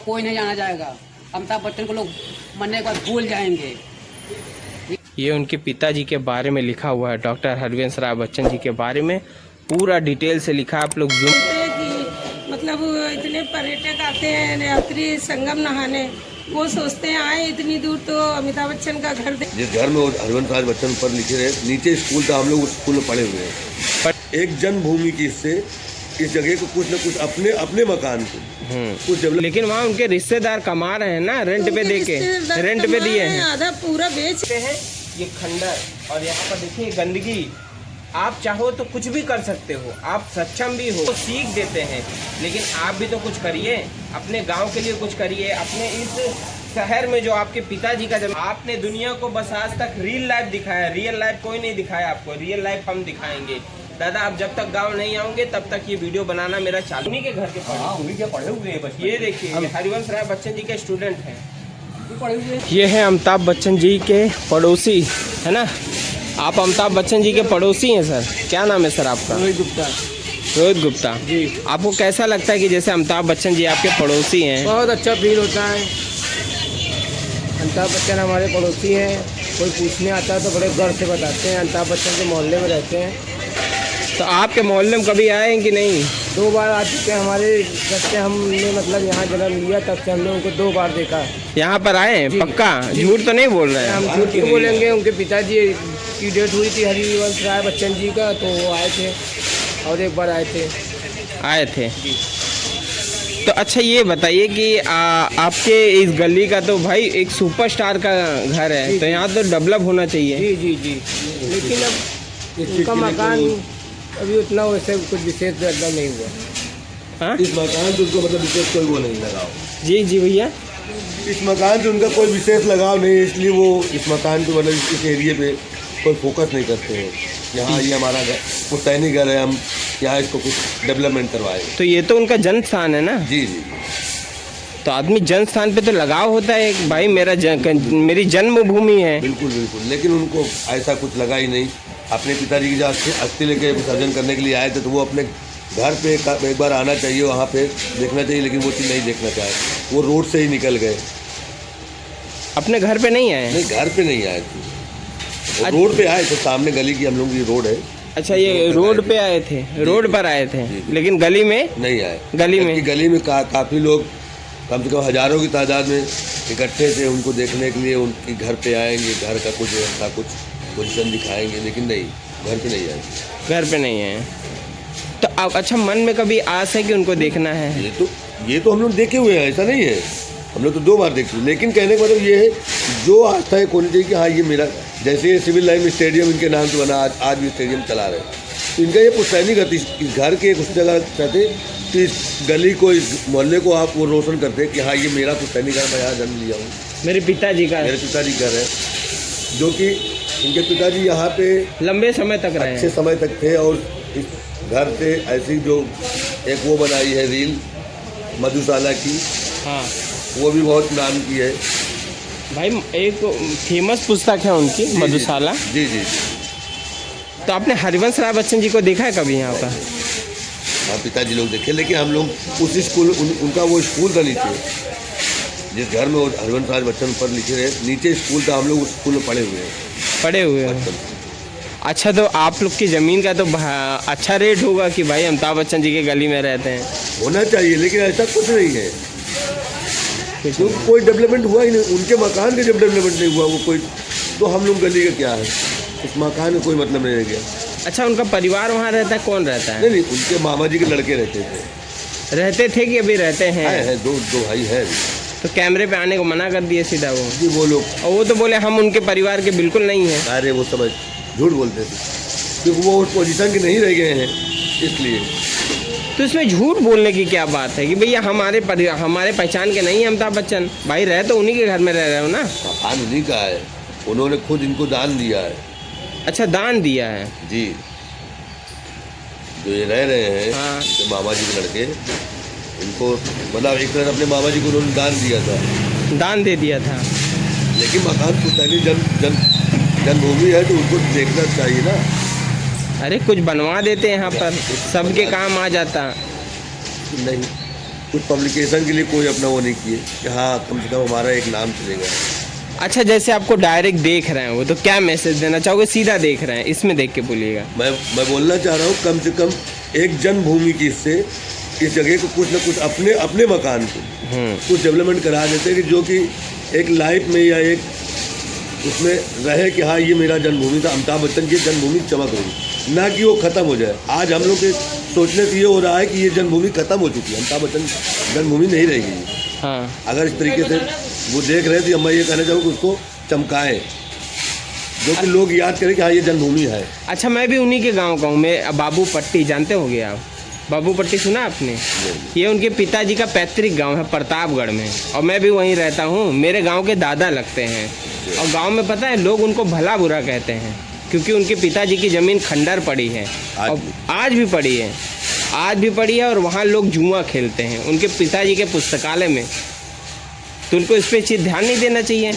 कोई नहीं जाना जाएगा। अमिताभ बच्चन को लोग मरने के बाद भूल जाएंगे। ये उनके पिताजी के बारे में लिखा हुआ है, डॉक्टर हरवंश राय बच्चन जी के बारे में पूरा डिटेल से लिखा है। आप लोग जूम मतलब इतने पर्यटक आते हैं यात्री संगम नहाने, वो सोचते हैं आए इतनी दूर तो अमिताभ बच्चन का घर जिस घर में हरवंश राय बच्चन पर लिखे रहे, नीचे स्कूल था, हम लोग उस स्कूल में पढ़े हुए हैं। पर एक जन्मभूमि की इससे इस जगह को कुछ न कुछ अपने मकान को कुछ डेवलप, लेकिन वहाँ उनके रिश्तेदार कमा रहे हैं ना, रेंट पे दे के, रेंट पे दिए हैं, आधा पूरा बेचते हैं। ये खंडर और यहाँ पर देखिए गंदगी। आप चाहो तो कुछ भी कर सकते हो, आप सक्षम भी हो तो सीख देते हैं, लेकिन आप भी तो कुछ करिए, अपने गांव के लिए कुछ करिए, अपने इस शहर में जो आपके पिताजी का जब आपने दुनिया को बस आज तक रियल लाइफ दिखाया, रियल लाइफ कोई नहीं दिखाया आपको, रियल लाइफ हम दिखाएंगे। दादा आप जब तक गांव नहीं आओगे तब तक ये वीडियो बनाना मेरा चालू। उन्हीं के घर के पढ़े हुए हैं। ये देखिए हरिवंश राय बच्चन जी के स्टूडेंट हैं, ये है अमिताभ बच्चन जी के पड़ोसी, है ना। आप अमिताभ बच्चन जी के पड़ोसी हैं सर, क्या नाम है सर आपका? रोहित गुप्ता। रोहित गुप्ता जी। आपको कैसा लगता है कि जैसे अमिताभ बच्चन जी आपके पड़ोसी हैं? बहुत अच्छा फील होता है। अमिताभ बच्चन हमारे पड़ोसी हैं, कोई पूछने आता है तो बड़े गर्व से बताते हैं अमिताभ बच्चन के मोहल्ले में रहते हैं। तो आपके मोहल्ले में कभी आए हैं कि नहीं? 2 बार आ चुके हैं। हमारे जब से हमने मतलब यहाँ जन्म लिया तब से हमने उनको 2 बार देखा। यहाँ पर आए हैं? पक्का झूठ तो नहीं बोल रहे हैं? हम झूठ क्यों बोलेंगे। उनके पिताजी की डेथ हुई थी हरिवंश राय बच्चन जी का, तो वो आए थे और एक बार आए थे। तो अच्छा ये बताइए कि आपके इस गली का तो भाई एक सुपरस्टार का घर है, तो यहाँ तो डेवलप होना चाहिए। जी। लेकिन अब उनका मकान अभी उतना वैसे कुछ विशेष डेवलप नहीं हुआ। हाँ इस मकान से उनको मतलब विशेष कोई वो नहीं लगाव। जी भैया, इस मकान से उनका कोई विशेष लगाव नहीं, इसलिए वो इस मकान पे मतलब इस एरिए पे कोई फोकस नहीं करते हैं। यहाँ ये हमारा घर पुश्तैनी घर है, हम यहाँ इसको कुछ डेवलपमेंट करवाए। तो ये तो उनका जन्म स्थान है ना? जी। तो आदमी जन्म स्थान पे तो लगाव होता है कि भाई मेरी जन्मभूमि है। बिल्कुल, लेकिन उनको ऐसा कुछ लगा ही नहीं। अपने पिताजी की जब अस्थि लेके विसर्जन करने के लिए आए थे, तो वो अपने घर पे एक बार आना चाहिए, वहाँ पे देखना चाहिए, लेकिन वो चीज़ नहीं देखना चाहे। वो रोड से ही निकल गए, अपने घर पे नहीं आए? नहीं, घर पे नहीं आए थे, रोड पे आए थे। सामने गली की हम लोग की रोड है। अच्छा, ये रोड पे आए थे, रोड पर आए थे, लेकिन गली में नहीं आए। गली में काफ़ी लोग, कम से कम हज़ारों की तादाद में इकट्ठे थे उनको देखने के लिए। उनके घर पे आएंगे, घर का कुछ ऐसा कुछ पोजीशन दिखाएंगे, लेकिन नहीं, घर पे नहीं आएंगे। घर पे नहीं है। तो अब अच्छा, मन में कभी आस है कि उनको देखना है? ये तो हम लोग देखे हुए हैं, ऐसा नहीं है। हम लोग तो 2 बार देखे, लेकिन कहने का मतलब ये है, जो आस्था है होनी चाहिए कि हाँ ये मेरा, जैसे सिविल लाइन स्टेडियम इनके नाम से बना, आज भी स्टेडियम चला रहे हैं, तो इनका ये पुश्तैनी घर, इस घर के उस जगह चाहते कि इस गली को, इस मोहल्ले को आप वो रोशन करते कि हाँ ये मेरा पुश्तैनी घर, मैं यहाँ जन्म लिया हूँ, मेरे पिताजी का घर है। जो कि इनके पिताजी यहाँ पे लंबे समय तक रहे, अच्छे समय तक थे। और इस घर से ऐसी जो एक वो बनाई है रील मधुशाला की, हाँ वो भी बहुत नाम की है भाई। एक फेमस पुस्तक है उनकी, मधुशाला। जी। तो आपने हरिवंश राय बच्चन जी को देखा है कभी यहाँ पर? हाँ, पिताजी लोग देखे, लेकिन हम लोग उस स्कूल, उनका वो स्कूल था नीचे, जिस घर में हरिवंश राय बच्चन पर लिखे रहे, नीचे स्कूल था, हम लोग उस स्कूल में पढ़े हुए हैं। अच्छा, तो आप लोग की ज़मीन का तो अच्छा रेट होगा कि भाई अमिताभ बच्चन जी के गली में रहते हैं? होना चाहिए, लेकिन ऐसा कुछ नहीं है, क्योंकि कोई डेवलपमेंट हुआ ही नहीं। उनके मकान का जब डेवलपमेंट नहीं हुआ, वो कोई, तो हम लोग गली का क्या है, उस मकान में कोई मतलब नहीं रह गया। अच्छा, उनका परिवार वहाँ रहता है? कौन रहता है? नहीं, उनके मामा जी के लड़के रहते थे कि अभी रहते हैं? है, दो भाई है। तो कैमरे पे आने को मना कर दिए सीधा वो? जी, वो लोग, और वो तो बोले हम उनके परिवार के बिल्कुल नहीं हैं। अरे वो सब झूठ बोलते थे, क्योंकि वो उस पोजीशन के नहीं रह गए हैं, इसलिए। तो इसमें झूठ बोलने की क्या बात है कि भैया हमारे पहचान के नहीं है अमिताभ बच्चन? भाई रहे तो उन्हीं के घर में रह रहे हो ना। मकान उन्हीं का है, उन्होंने खुद इनको दान दिया है। अच्छा, दान दिया है? जी, जो ये रह रहे हैं, हाँ, मामा जी के लड़के, इनको मतलब एक तरह अपने मामा जी को उन्होंने दान दिया था, दान दे दिया था। लेकिन मकान पुश्तैनी जन्मभूमि है, तो उनको देखना चाहिए ना। अरे कुछ बनवा देते हैं यहाँ पर, सबके काम आ जाता। नहीं, कुछ पब्लिकेशन के लिए कोई अपना वो नहीं किए कि हाँ कम से कम हमारा एक नाम चलेगा। अच्छा, जैसे आपको डायरेक्ट देख रहे हैं वो, तो क्या मैसेज देना चाहोगे? सीधा देख रहे हैं, इसमें देख के बोलिएगा। मैं बोलना चाह रहा हूँ कम से कम एक जन्मभूमि की इससे इस जगह को कुछ ना कुछ अपने मकान को कुछ डेवलपमेंट करा देते कि जो कि एक लाइफ में या एक उसमें रहे कि हाँ ये मेरा जन्मभूमि था, अमिताभ बच्चन की जन्मभूमि चमक रही, ना कि वो ख़त्म हो जाए। आज हम लोग के सोचने से ये हो रहा है कि ये जन्मभूमि ख़त्म हो चुकी है, अमिताभ बच्चन जन्मभूमि नहीं रहेगी। हाँ, अगर इस तरीके से वो देख रहे थे, मैं ये कहना चाहूँ कि उसको चमकाएं, जो कि लोग याद करें कि हाँ ये जन्मभूमि है। अच्छा, मैं भी उन्हीं के गांव का हूँ। मैं बाबू पट्टी, जानते होंगे आप? बाबू पट्टी सुना आपने? ये उनके पिताजी का पैतृक गांव है प्रतापगढ़ में, और मैं भी वहीं रहता हूँ। मेरे गांव के दादा लगते हैं, और गांव में पता है लोग उनको भला बुरा कहते हैं, क्योंकि उनके पिताजी की ज़मीन खंडर पड़ी है, और आज भी पड़ी है, और वहाँ लोग जुआ खेलते हैं उनके पिताजी के पुस्तकालय में। तो उनको इस पर ध्यान नहीं देना चाहिए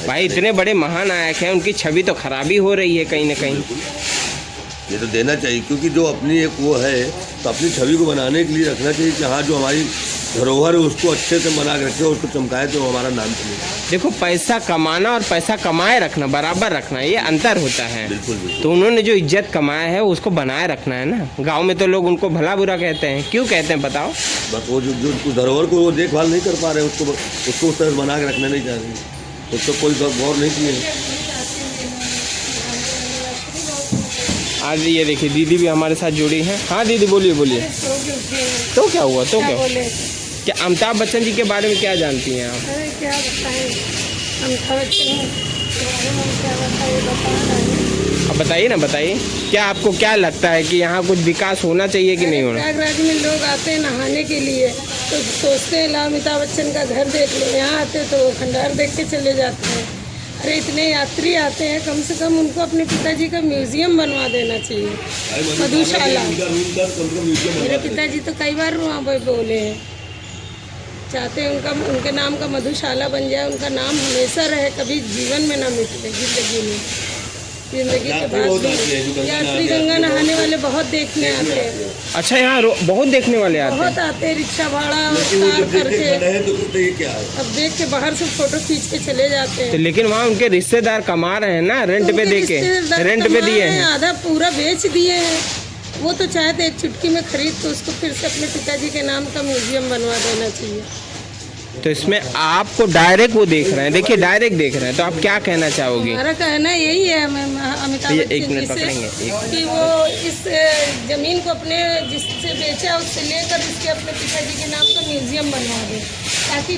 भाई? इतने बड़े महानायक हैं, उनकी छवि तो खराबी हो रही है कहीं ना कहीं। ये तो देना चाहिए, क्योंकि जो अपनी एक वो है तो अपनी छवि को बनाने के लिए रखना चाहिए कि हाँ जो हमारी धरोहर है उसको अच्छे से बना के रखे, उसको चमकाए तो हमारा नाम चलेगा। देखो, पैसा कमाना और पैसा कमाए रखना बराबर रखना, ये अंतर होता है। बिल्कुल बिल्कुल। तो उन्होंने जो इज्जत कमाया है उसको बनाए रखना है ना। गांव में तो लोग उनको भला बुरा कहते हैं, क्यों कहते हैं बताओ? बस वो जो धरोहर को वो देखभाल नहीं कर पा रहे, उसको उस तरह बना के रखना नहीं चाह रहे, उसको कोई गौर नहीं किए। आज ये देखिए दीदी भी हमारे साथ जुड़ी हैं। हाँ दीदी, बोलिए बोलिए। तो क्या हुआ? तो क्या अमिताभ बच्चन जी के बारे में क्या जानती हैं आप? अरे क्या बताएं, अमिताभ बच्चन के बारे में क्या बताएं? अब बताइए ना, बताइए क्या आपको क्या लगता है कि यहाँ कुछ विकास होना चाहिए कि नहीं होना? प्रयागराज में लोग आते हैं नहाने के लिए, तो सोचते हैं ला अमिताभ बच्चन का घर देख लो, यहाँ आते तो खंडहर देख के चले जाते हैं। अरे इतने यात्री आते हैं, कम से कम उनको अपने पिताजी का म्यूजियम बनवा देना चाहिए, मधुशाला। मेरे पिताजी तो कई बार वहाँ पर बोले हैं, चाहते हैं उनके नाम का मधुशाला बन जाए, उनका नाम हमेशा रहे, कभी जीवन में ना मिटे, जिंदगी के बाद भी। यात्री गंगा नहाने वाले बहुत देखने आते हैं। अच्छा, यहाँ बहुत देखने वाले आते हैं? बहुत आते हैं, रिक्शा भाड़ा कार करके, अब देख के बाहर से फोटो खींच के चले जाते हैं। तो लेकिन वहाँ उनके रिश्तेदार कमा रहे हैं ना, रेंट पे दे के, रेंट पे दिए हैं, आधा पूरा बेच दिए हैं। वो तो चाहते एक चुटकी में खरीद तो उसको फिर से अपने पिताजी के नाम का म्यूजियम बनवा देना चाहिए। तो इसमें आपको डायरेक्ट वो देख रहे हैं, देखिए डायरेक्ट देख रहे हैं, तो आप क्या कहना चाहोगे? हमारा कहना यही है अमिताभ बच्चन जी से कि वो इस जमीन को अपने जिससे बेचा उससे लेकर इसके अपने पिताजी के नाम का म्यूजियम बनवा दें, ताकि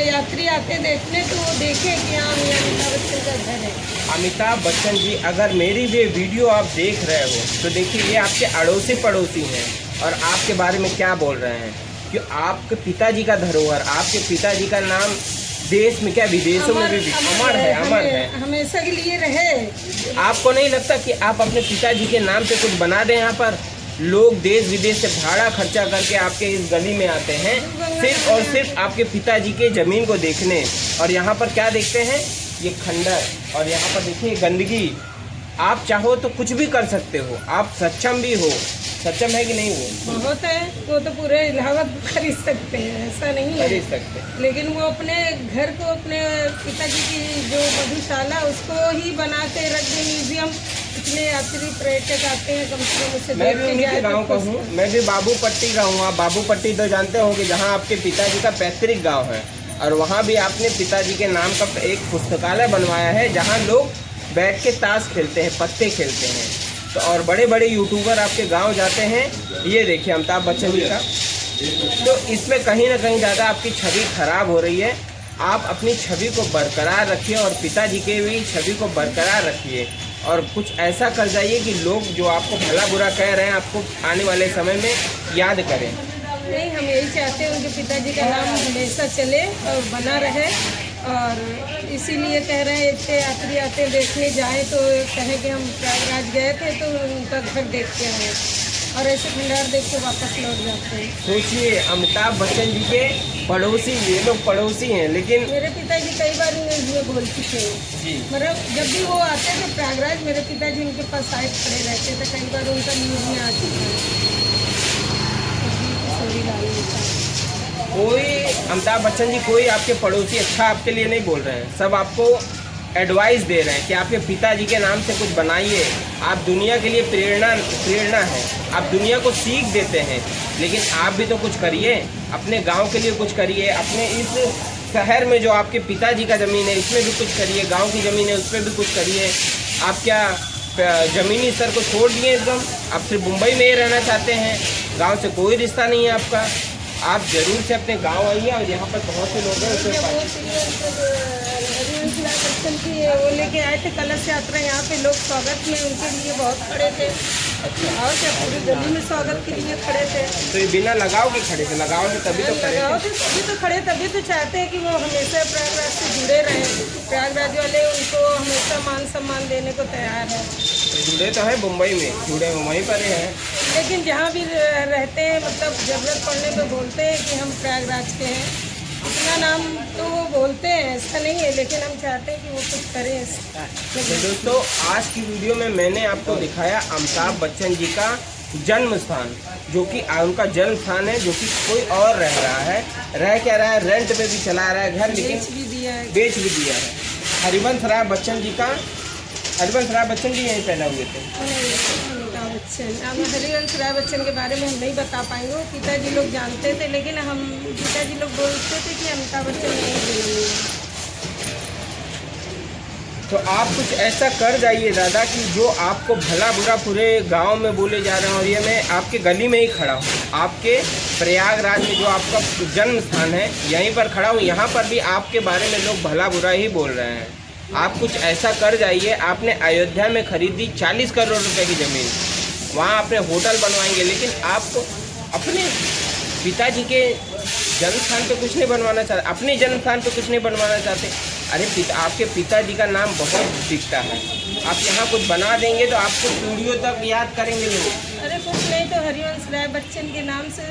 यात्री आते देखने तो वो देखें कि हाँ ये अमिताभ बच्चन का घर है। अमिताभ बच्चन जी, अगर मेरी ये वीडियो आप देख रहे हो तो देखिए ये आपके अड़ोसी पड़ोसी हैं और आपके बारे में क्या बोल रहे हैं कि आपके पिताजी का धरोहर, आपके पिताजी का नाम देश में क्या विदेशों में भी अमर है, हमेशा के लिए रहे। आपको नहीं लगता कि आप अपने पिताजी के नाम पे कुछ बना दें? यहाँ पर लोग देश विदेश से भाड़ा खर्चा करके आपके इस गली में आते हैं सिर्फ और सिर्फ आपके पिताजी के ज़मीन को देखने, और यहाँ पर क्या देखते हैं? ये खंडर, और यहाँ पर देखिए गंदगी। आप चाहो तो कुछ भी कर सकते हो, आप सक्षम भी हो। सक्षम है कि नहीं? वो बहुत है, वो तो पूरे इलाहाबाद खरीद सकते हैं, ऐसा नहीं है खरीद सकते, लेकिन वो अपने घर को, अपने पिताजी की जो मधुशाला उसको ही बना के रख दे म्यूजियम। इतने यात्री पर्यटक आते हैं, कम से कम उसे मैं भी उन्हीं के गाँव का हूँ, मैं भी बाबू पट्टी का हूँ। आप बाबू पट्टी तो जानते होंगे, जहाँ आपके पिताजी का पैतृक गाँव है, और वहाँ भी आपने पिताजी के नाम का एक पुस्तकालय बनवाया है जहाँ लोग बैठ के ताश खेलते हैं, पत्ते खेलते हैं। तो और बड़े बड़े यूट्यूबर आपके गांव जाते हैं, ये देखिए अमिताभ बच्चन जी का। तो इसमें कहीं ना कहीं ज़्यादा आपकी छवि खराब हो रही है। आप अपनी छवि को बरकरार रखिए और पिताजी के भी छवि को बरकरार रखिए, और कुछ ऐसा कर जाइए कि लोग जो आपको भला बुरा कह रहे हैं आपको आने वाले समय में याद करें। नहीं, हम यही चाहते हैं उनके पिताजी का नाम हमेशा चले और बना रहे, और इसीलिए कह रहे हैं इतने यात्री आते देखने जाएं तो कहें कि हम प्रयागराज गए थे तो उनका घर देख के आए, और ऐसे खंडहर देख के वापस लौट जाते हैं। सोचिए, अमिताभ बच्चन जी के पड़ोसी, ये लोग पड़ोसी हैं, लेकिन मेरे पिताजी कई बार न्यूज़ में बोल चुके हैं। मतलब जब भी वो आते थे प्रयागराज, मेरे पिताजी उनके पास साइड खड़े रहते थे, कई बार उनका न्यूज़ में आ चुका है। किशोरी लाल मेहता। कोई अमिताभ बच्चन जी कोई आपके पड़ोसी अच्छा आपके लिए नहीं बोल रहे हैं, सब आपको एडवाइस दे रहे हैं कि आपके पिताजी के नाम से कुछ बनाइए। आप दुनिया के लिए प्रेरणा है, आप दुनिया को सीख देते हैं, लेकिन आप भी तो कुछ करिए, अपने गांव के लिए कुछ करिए, अपने इस शहर में जो आपके पिताजी का ज़मीन है इसमें भी कुछ करिए, गांव की ज़मीन है उसमें भी कुछ करिए। आप क्या ज़मीनी स्तर को छोड़ दिए एकदम? आप सिर्फ मुंबई में ही रहना चाहते हैं, गाँव से कोई रिश्ता नहीं है आपका? आप जरूर से अपने गांव आइए और यहाँ पर बहुत से लोग हैं बच्चन की वो लेके आए थे कलश यात्रा, यहाँ पे लोग स्वागत में उनके लिए बहुत खड़े थे। और क्या पूरी गली में स्वागत के लिए खड़े थे। तो ये बिना लगाव के खड़े थे? लगाव थे तभी तो खड़े थे। तभी तो खड़े, तभी तो चाहते हैं कि वो हमेशा प्रयागराज से जुड़े रहें। प्रयागराज वाले उनको हमेशा मान सम्मान देने को तैयार है। जुड़े तो हैं मुंबई में, जुड़े वहीं पर हैं, लेकिन जहाँ भी रहते हैं मतलब ज़रूरत पड़ने पे बोलते हैं कि हम प्रयागराज के हैं। इतना नाम तो वो बोलते हैं, ऐसा नहीं है, लेकिन हम चाहते हैं कि वो कुछ करें। तो दोस्तों आज की वीडियो में मैंने आपको दिखाया अमिताभ बच्चन जी का जन्म स्थान, जो कि उनका जन्म स्थान है, जो कि कोई और रह रहा है। रह क्या रहा है? रेंट पे भी चला रहा है घर, लेकिन बेच भी दिया है। हरिवंश राय बच्चन जी का, हरिवंश राय बच्चन जी यहीं पैदा हुए थे। अमिताभ बच्चन, अब हरिवंश राय बच्चन के बारे में हम नहीं बता पाएंगे, वो पिताजी लोग जानते थे, लेकिन हम पिताजी लोग बोलते थे कि अमिताभ बच्चन नहीं जन्म हुआ। तो आप कुछ ऐसा कर जाइए दादा कि जो आपको भला बुरा पूरे गांव में बोले जा रहे हैं, और ये मैं आपके गली में ही खड़ा हूँ, आपके प्रयागराज में जो आपका जन्म स्थान है यहीं पर खड़ा हूँ, यहाँ पर भी आपके बारे में लोग भला बुरा ही बोल रहे हैं। आप कुछ ऐसा कर जाइए। आपने अयोध्या में खरीदी 40 करोड़ रुपए की ज़मीन, वहाँ आपने होटल बनवाएंगे, लेकिन आप अपने पिताजी के जन्म स्थान पे कुछ नहीं बनवाना चाहते, अपने जन्म स्थान पे कुछ नहीं बनवाना चाहते। अरे आपके पिताजी का नाम बहुत दिखता है, आप यहाँ कुछ बना देंगे तो आपको पीढ़ियों तक याद करेंगे लोग। अरे कुछ नहीं तो हरिवंश राय बच्चन के नाम से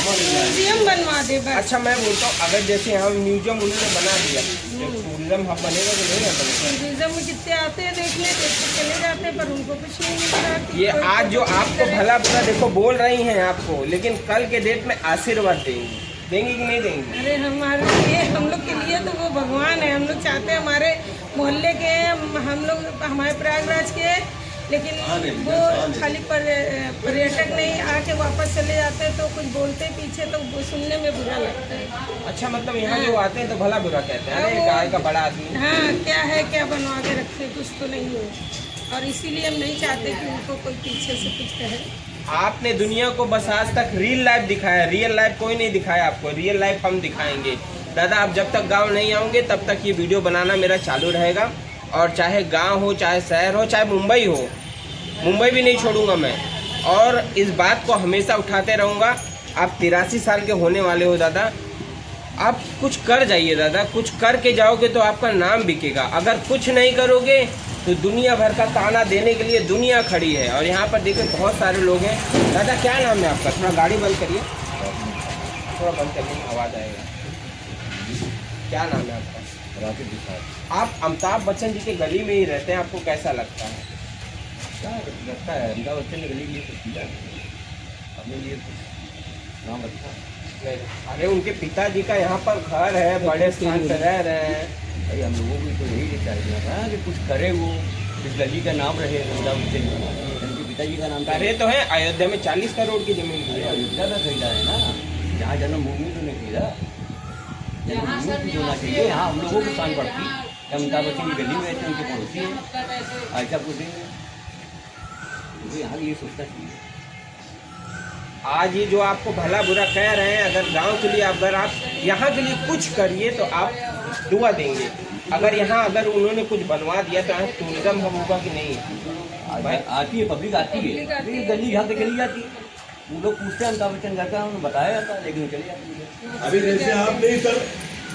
म्यूजियम बनवा दे बस। अच्छा मैं बोलता हूँ, अगर जैसे हम म्यूजियम उन्होंने बना दिया, टूरिज्म हब बनेगा तो नहीं बनेगा? टूरिज्म में कितने आते हैं देखने, देख के चले जाते हैं, पर उनको कुछ नहीं मिल रहा। ये आज जो आपको भला बुरा देखो बोल रही हैं आपको, लेकिन कल के डेट में आशीर्वाद देंगी कि नहीं देंगी? अरे हमारे लिए, हम लोग के लिए तो वो भगवान है। हम लोग चाहते हैं हमारे मोहल्ले के, हम लोग हमारे प्रयागराज के, लेकिन वो खाली पर्यटक नहीं आके वापस चले जाते हैं, तो कुछ बोलते पीछे तो वो सुनने में बुरा लगता है। अच्छा मतलब यहाँ जो आते हैं तो भला बुरा कहते हैं, अरे गाय का बड़ा आदमी। हाँ क्या है, क्या बनवा के रखे, कुछ तो नहीं हो, और इसीलिए हम नहीं चाहते कि उनको कोई पीछे से कुछ कहे। आपने दुनिया को बस आज तक रियल लाइफ दिखाया, रियल लाइफ कोई नहीं दिखाया आपको, रियल लाइफ हम दिखाएंगे। दादा आप जब तक गांव नहीं आओगे तब तक ये वीडियो बनाना मेरा चालू रहेगा, और चाहे गांव हो, चाहे शहर हो, चाहे मुंबई हो, मुंबई भी नहीं छोड़ूंगा मैं, और इस बात को हमेशा उठाते रहूँगा। आप 83 साल के होने वाले हो दादा, आप कुछ कर जाइए दादा, कुछ करके जाओगे तो आपका नाम बिकेगा। अगर कुछ नहीं करोगे तो दुनिया भर का ताना देने के लिए दुनिया खड़ी है। और यहाँ पर देखिए बहुत सारे लोग हैं। दादा क्या नाम है आपका? थोड़ा गाड़ी बंद करिए, थोड़ा बंद करिए, आवाज़ आएगा। क्या नाम है आपका? राकेश प्रसाद। आप अमिताभ बच्चन जी के गली में ही रहते हैं, आपको कैसा लगता है? क्या लगता है? अमिताभ बच्चन ने गली के लिए कुछ किया, अपने लिए कुछ नाम रखा। अरे उनके पिताजी का यहाँ पर घर है, बड़े स्थान पर रह रहे हैं। भाई हम लोगों को तो यही चाहिए था कि कुछ करे, वो इस गली का नाम रहे अमिताभ बच्चन, उनके पिताजी का नाम करे तो है। अयोध्या में 40 करोड़ की जमीन है, अयोध्या का खरीदा है ना, जहाँ जन्मभूमि तो नहीं खरीदा, जन्मभूमि होना चाहिए। यहाँ हम लोगों को शान पड़ती है अमिताभ बच्चन की गली में रहते, उनके पड़ोसी हैं, ऐसा कुछ नहीं है, यहाँ ये सोचना चाहिए। आज ये जो आपको भला बुरा कह रहे हैं, अगर गांव के लिए, अगर आप यहाँ के लिए कुछ करिए तो आप दुआ देंगे। अगर यहाँ अगर उन्होंने कुछ बनवा दिया तो यहाँ टूरिज्म हम होगा कि नहीं? आती है, पब्लिक आती है, गली यहाँ से चली जाती है, वो लोग पूछते हैं अमिताभ बच्चन घर का, उन्होंने बताया जाता है, लेकिन चले जाती है। अभी जैसे आप नहीं सर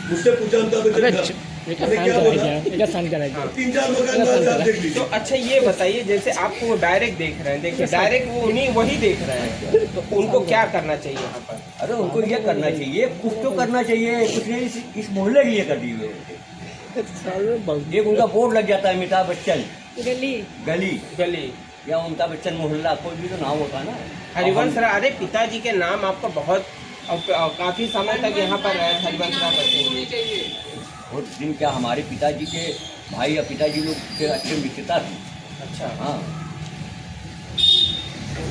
मुझसे पूछा अमिताभ बच्चन क्या बोला, 3-4 मकान देख लीजिए। तो अच्छा ये बताइए, जैसे आपको वो डायरेक्ट देख रहे हैं, देखिए डायरेक्ट वो उन्हीं वही देख रहे हैं, तो उनको क्या करना चाहिए यहाँ पर? अरे उनको ये करना चाहिए, कुछ तो करना चाहिए, कुछ नहीं इस मोहल्ले के लिए कर दिए हुए। एक उनका बोर्ड लग जाता है, अमिताभ बच्चन गली गली या अमिताभ बच्चन मोहल्ला, कोई भी तो नाम होता है ना। हरिवंश राय, अरे पिताजी के नाम आपका बहुत काफी समय तक यहाँ पर रहे हरिवंश राय बच्चन जी। और दिन क्या हमारे पिताजी के भाई या पिताजी लोग के अच्छे मित्रता थी। अच्छा, हाँ,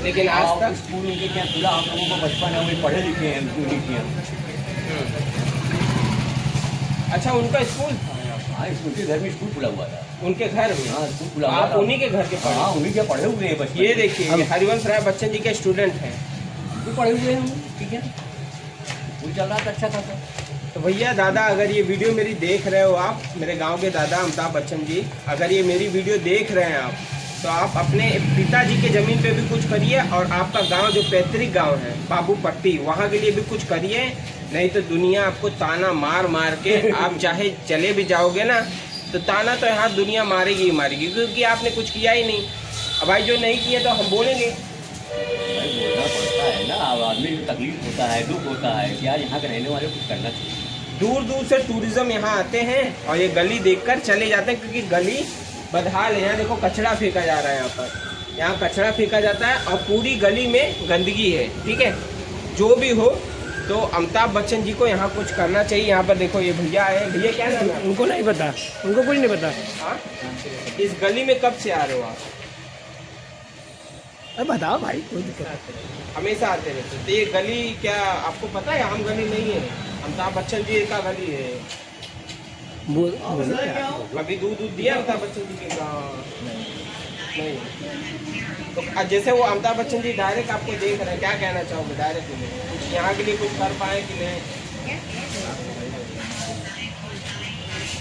लेकिन आज आप तक स्कूल उनके क्या पूरा आप लोगों को बचपन है, वो पढ़े लिखे हैं, स्कूल लिखे हैं। अच्छा, उनका स्कूल था? हाँ, उनके घर में स्कूल खुला हुआ था। उनके घर में? हाँ, स्कूल खुला हुआ आप था। उन्हीं के घर के पढ़े? हाँ, उन्हीं के पढ़े हुए हैं बचपन। ये देखिए, ये हरिवंश राय बच्चन जी के स्टूडेंट हैं। भी पढ़े हुए हैं, ठीक है, स्कूल चल रहा था अच्छा खासा। तो भैया दादा, अगर ये वीडियो मेरी देख रहे हो आप, मेरे गांव के दादा अमिताभ बच्चन जी, अगर ये मेरी वीडियो देख रहे हैं आप, तो आप अपने पिताजी के ज़मीन पे भी कुछ करिए, और आपका गांव जो पैतृक गांव है बाबू पट्टी, वहाँ के लिए भी कुछ करिए। नहीं तो दुनिया आपको ताना मार मार के आप चाहे चले भी जाओगे ना, तो ताना तो यहाँ दुनिया मारेगी ही मारेगी, क्योंकि आपने कुछ किया ही नहीं। अब भाई जो नहीं किया तो हम बोलेंगे। भाई बोलना पड़ता है ना, अब आदमी को तकलीफ होता है, दुख होता है कि यार यहाँ के रहने वाले कुछ करना चाहिए। दूर दूर से टूरिज्म यहाँ आते हैं और ये गली देखकर चले जाते हैं, क्योंकि गली बदहाल है। यहाँ देखो कचरा फेंका जा रहा है, यहाँ पर यहाँ कचरा फेंका जाता है और पूरी गली में गंदगी है। ठीक है, जो भी हो तो अमिताभ बच्चन जी को यहाँ कुछ करना चाहिए। यहाँ पर देखो ये भैया है, भैया क्या नाम है? उनको नहीं पता, उनको कुछ नहीं पता। हाँ, इस गली में कब से आ रहे हो आप? अरे बताओ भाई, कोई दिक्कत नहीं। हमेशा आते रहते। तो ये गली क्या आपको पता है? आम गली नहीं है, अमिताभ बच्चन जी का गली है। कभी दूध दिया अमिताभ बच्चन जी के? नहीं। तो जैसे वो अमिताभ बच्चन जी डायरेक्ट आपको देख रहे हैं, क्या कहना चाहोगे डायरेक्ट में? कुछ यहाँ के लिए कुछ कर पाए कि नहीं?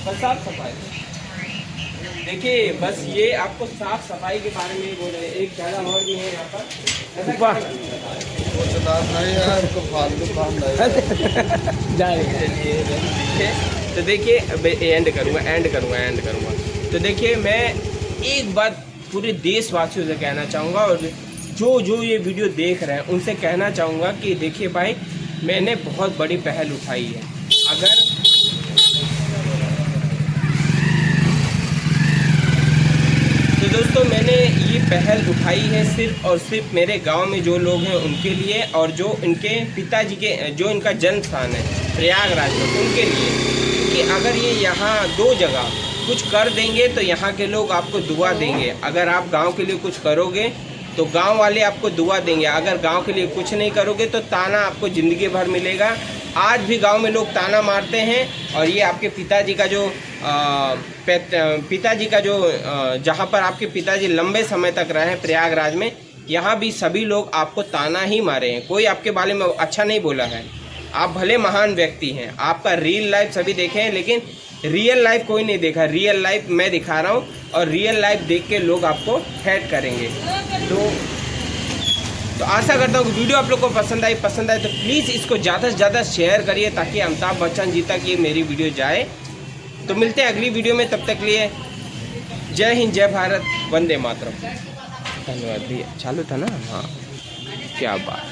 बस साफ सफाई। देखिए, बस ये आपको साफ सफाई के बारे में ही बोल रहे हैं। एक जगह और भी है यहाँ पर, ऐसा क्या तो देखिए, एंड करूँगा। तो देखिए, मैं एक बात पूरे देशवासियों से कहना चाहूँगा, और जो ये वीडियो देख रहे हैं उनसे कहना चाहूँगा कि देखिए भाई, मैंने बहुत बड़ी पहल उठाई है। अगर तो दोस्तों, मैंने ये पहल उठाई है सिर्फ और सिर्फ मेरे गांव में जो लोग हैं उनके लिए, और जो इनके पिताजी के जो इनका जन्म स्थान है प्रयागराज में, उनके लिए। कि अगर ये यहाँ 2 जगह कुछ कर देंगे तो यहाँ के लोग आपको दुआ देंगे। अगर आप गांव के लिए कुछ करोगे तो गांव वाले आपको दुआ देंगे। अगर गांव के लिए कुछ नहीं करोगे तो ताना आपको ज़िंदगी भर मिलेगा। आज भी गांव में लोग ताना मारते हैं, और ये आपके पिताजी का जो जहाँ पर आपके पिताजी लंबे समय तक रहे हैं प्रयागराज में, यहाँ भी सभी लोग आपको ताना ही मारे हैं। कोई आपके बारे में अच्छा नहीं बोला है। आप भले महान व्यक्ति हैं, आपका रियल लाइफ सभी देखे हैं, लेकिन रियल लाइफ कोई नहीं देखा। रियल लाइफ मैं दिखा रहा हूँ, और रियल लाइफ देख के लोग आपको हेट करेंगे। तो आशा करता हूँ कि वीडियो आप लोग को पसंद आए तो प्लीज़ इसको ज़्यादा से ज़्यादा शेयर करिए, ताकि अमिताभ बच्चन जी तक ये मेरी वीडियो जाए। तो मिलते हैं अगली वीडियो में, तब तक के लिए जय हिंद, जय भारत, वंदे मातरम। धन्यवाद भैया। चालू था ना? हाँ, क्या बात।